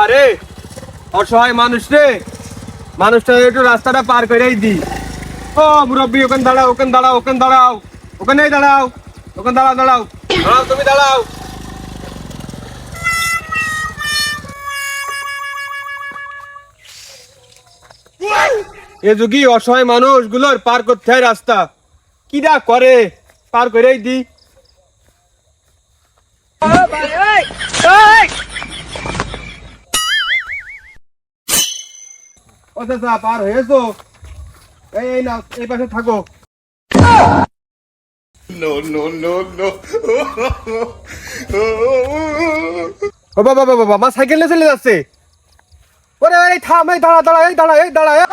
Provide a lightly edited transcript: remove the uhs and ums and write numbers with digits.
আরে অসহায় মানুষ রে, মানুষটা একটু রাস্তাটা পার করেই দি। ও মুরব্বী, ওখানে দাঁড়াও, ওখানে দাঁড়াও, ওখানে দাঁড়াও, ওখানেই দাঁড়াও, ওখানে দাঁড়াও, দাঁড়াও, দাঁড়াও, তুমি দাঁড়াও। এ যুগি অসহায় মানুষগুলোর পার করতে হয় রাস্তা, কিরা করে পার করেই দি। ও চাচা, পার হয়েছো? এই না, এই পাশে থাকো। ও বাবা বাবা বাবা, মা সাইকেল নিয়ে চলে যাচ্ছে। ওরে এই থাম, এই দাঁড়া দাঁড়া, এই দাঁড়া, এই দাঁড়া, এই।